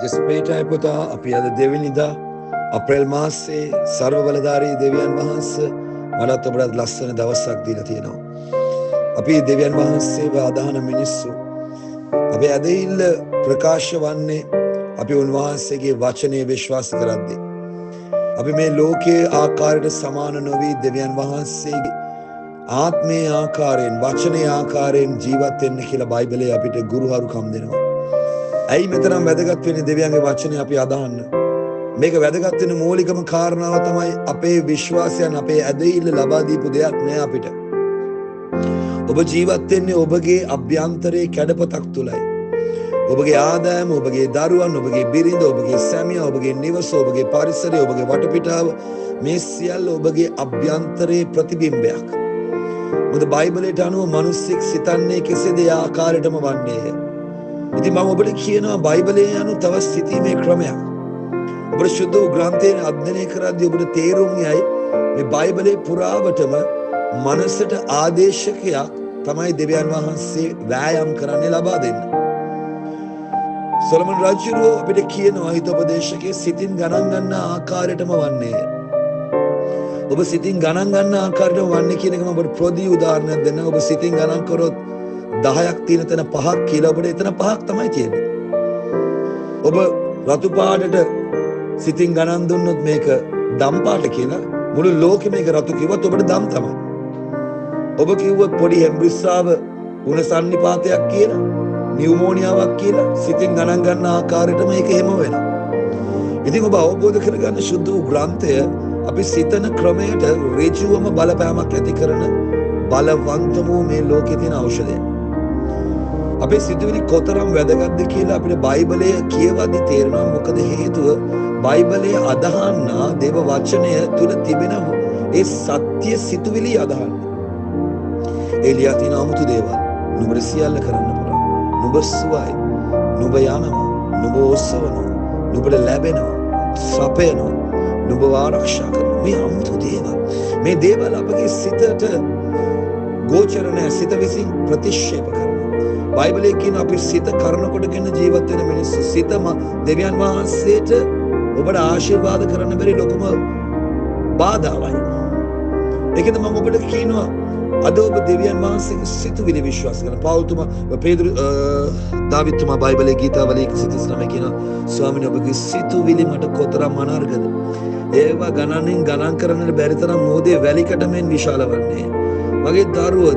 ජෙස්පේටයි පුතා අපි අද දෙවෙනිදා අප්‍රේල් මාසේ සර්ව බලධාරී දෙවියන් වහන්සේ මටත් ඔබටත් ලස්සන දවසක් දීලා තියෙනවා. අපි දෙවියන් වහන්සේව අදහන මිනිස්සු අපේ ඇදහිල්ල ප්‍රකාශ වන්නේ අපි උන්වහන්සේගේ වචනය විශ්වාස කරද්දී. අපි මේ ලෝකයේ ආකාරයට සමාන නොවී දෙවියන් වහන්සේගේ ආත්මයේ ආකාරයෙන් වචනයේ ආකාරයෙන් ජීවත් වෙන්න කියලා බයිබලයේ අපිට ගුරුහරුකම් දෙනවා. ඇයි මෙතරම් වැදගත් වෙන්නේ දෙවියන්ගේ වචනේ අපි අදහන්න? මේක වැදගත් වෙන මූලිකම කාරණාව තමයි අපේ විශ්වාසයන් අපේ ඇදහිල්ල ලබා දීපු දෙයක් නෑ අපිට. ඔබ ජීවත් වෙන්නේ ඔබගේ අභ්‍යන්තරයේ කැඩපතක් තුලයි. ඔබගේ ආදායම, ඔබගේ දරුවන්, ඔබගේ බිරිඳ, ඔබගේ සැමියා, ඔබගේ නිවස, ඔබගේ පරිසරය, ඔබගේ වටපිටාව මේ සියල්ල ඔබගේ අභ්‍යන්තරයේ ප්‍රතිබිම්බයක්. මොකද බයිබලයට අනුව මිනිස්සෙක් සිතන්නේ කෙසේද ඒ ආකාරයටම වන්නේය. ඉතින් මම ඔබට කියනවා බයිබලයේ අනුව තව සිතීමේ ක්‍රමයක්. ඔබට සුද්ධ ග්‍රන්ථයෙන් අධ්‍යයනය කරද්දී ඔබට තේරුම් යයි මේ බයිබලයේ පුරාවටම මනසට ආදේශකයක් තමයි දෙවියන් වහන්සේ වෑයම් කරන්නේ ලබා දෙන්න. සොලොමන් රජුරෝ අපිට කියනවා හිතෝපදේශකේ සිතින් ගණන් ගන්න ආකාරයටම වන්නේය. ඔබ සිතින් ගණන් ගන්න ආකාරයටම වන්නේ කියන එක මම ඔබට පොඩි උදාහරණයක් දෙන්නම්. ඔබ සිතින් ගණන් කරොත් 10ක් තියෙන තැන 5ක් කියලා ඔබට එතන 5ක් තමයි තියෙන්නේ. ඔබ රතු පාටට සිතින් ගණන් දුන්නොත් මේක දම් පාට කියලා මුළු ලෝකෙම මේක රතු කිව්වත් ඔබට දම් තමයි. ඔබ කිව්වොත් පොඩි හෙම්බ්‍රිස්සාව උණ සන්නිපාතයක් කියලා නියුමෝනියාවක් කියලා සිතින් ගණන් ගන්න ආකාරයටම ඒක එහෙම වෙනවා. ඉතින් ඔබ අවබෝධ කරගන්න සුද්ධ වූ ග්‍රන්ථය අපි සිතන ක්‍රමයට ඍජුවම බලපෑමක් ඇති කරන බලවන්තම මේ ලෝකේ තියෙන ඖෂධය. අපේ සිතුවිලි කොතරම් වැදගත්ද කියලා අපිට බයිබලය කියවද්දි තේරෙනවා. මොකද හේතුව බයිබලයේ අදහන්නා දේව වචනය තුල තිබෙන ඒ සත්‍ය සිතුවිලි අදහන්නේ. එලියා තියෙන 아무තු දේවල් නුඹට සියල්ල කරන්න පුළුවන්. නුඹ සුවයි, නුඹ යනවා, නුඹ ඔසවනවා, නුඹට ලැබෙනවා, සපයනවා, නුඹ ආරක්ෂා කරනවා. මේ 아무තු දේවල්. මේ දේවල් අපගේ සිතට ගෝචර නැහැ. සිත විසින් ප්‍රතික්ෂේප කරනවා. බයිබලයේ කියන අපි සිත කරන කොටගෙන ජීවත් වෙන මිනිස්සු. සිතම දෙවියන් වහන්සේට ඔබට ආශිර්වාද කරන්න බැරි ලොකුම බාධාවයි. ඒකද මම ඔබට කියනවා අද ඔබ දෙවියන් වහන්සේගේ සිතුවිලි විශ්වාස කරන පෞල්තුමා දාවිත්තුමා බයිබලයේ ගීතාවලියක 139 කියනවා ස්වාමීනි ඔබගේ සිතුවිලි මට කොතරම් අනර්ගද. ඒවා ගණනින් ගණන් කරන්නට බැරි තරම් මොහොතේ වැලිකට මෙන් විශාල වන්නේ. මගේ දරුවෝ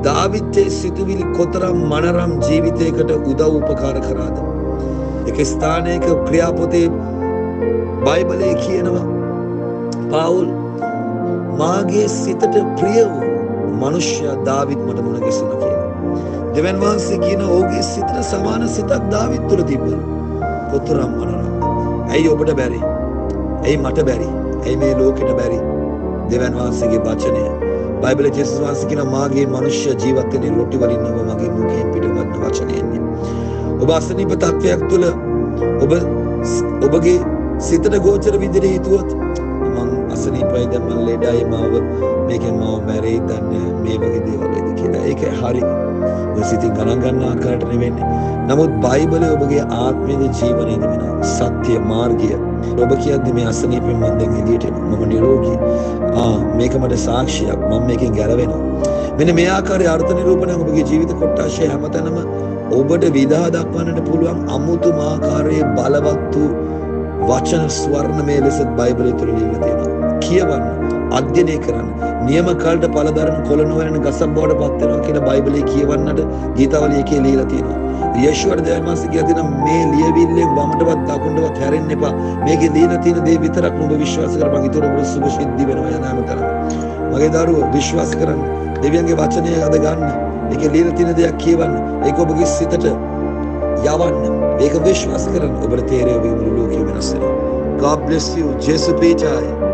දාවිත්ගේ සිතුවිලි කොතරම් මනරම් ජීවිතයකට උදව් උපකාර කරාද. එක ස්ථානයක ක්‍රියාපොතේ බයිබලයේ කියනවා පාවුල් මාගේ සිතට ප්‍රිය වූ මනුෂ්‍යයා දාවිත් මට මුණ ගැසුණා කියලා. දෙවියන් වහන්සේ කියන ඔහුගේ සිතට සමාන සිතක් දාවිත් තුළ තිබුණා. කොතරම් මනරම්ද. ඇයි ඔබට බැරි? ඇයි මට බැරි? ඇයි මේ ලෝකෙට බැරි? දෙවියන් වහන්සේගේ වචනය බයිබලයේ ජේසුස් වහන්සේ කියන මාගේ මනුෂ්‍ය ජීවත් වෙන්නේ රොටි වලින් නෙවෙයි මගේ මුඛයෙන් පිටවන වචනයෙන්. ඔබ අසනීප තත්වයක් තුළ ඔබගේ සිතට ගෝචර විදිහට හිතුවොත් මං අසනීපයි දැන් මං ලෙඩයි මාව මේකෙන් මාව මැරෙයි දන්නේ මේ වගේ දේවල් එද කියලා. ඒක හරි. ඔය සිතින් ගණන් ගන්න ආකාරයට නෙවෙන්නේ. නමුත් බයිබලයේ ඔබගේ ආත්මයේ ජීවනයේ තිබෙන සත්‍ය මාර්ගය ඔබ කියද්දි මේ අසනීපෙන් මම දැන් එළියට එනවා. මම නිරෝගී. මේක මට සාක්ෂියක්. මම මේකෙන් ගැලවෙනවා. මෙන්න මේ ආකාරයේ අර්ථ නිරූපණයක් ඔබගේ ජීවිත කොටාශය හැමතැනම ඔබට විදහා දක්වන්නට පුළුවන් අමුතුම ආකාරයේ බලවත් වූ වචන ස්වර්ණමය ලෙස බයිබලයේ තුල ලියලා තියෙනවා. කියවන්න, අධ්‍යයනය කරන්න, නියම කාලට පළදරන කොළ නොවන ගසක් බවට පත් වෙනවා කියලා බයිබලයේ කියවන්නට ගීතාවලිය එකේ ලියලා තියෙනවා. යේෂුවර දෙවියන් වහන්සේ කියලා තියෙනවා මේ ලියවිල්ලෙන් වමටවත් දකුණටවත් හැරෙන්න එපා. මේකේ ලියලා තියෙන දේ විතරක් ඔබ විශ්වාස කරපන්. ඊට ඔබට සුභ සිද්ධි වෙනවා යනාමතර. මගේ දරුවෝ විශ්වාස කරන්න. දෙවියන්ගේ වචනය අද ගන්න. ඒකේ ලියලා තියෙන දේක් කියවන්න. ඒක ඔබගේ සිතට යවන්න. ඒක විශ්වාස කරන්න. ඔබට තේරෙයි ඔබේ මුළු ලෝකෙම වෙනස් වෙනවා. God bless you. ජේසු පීඨයි.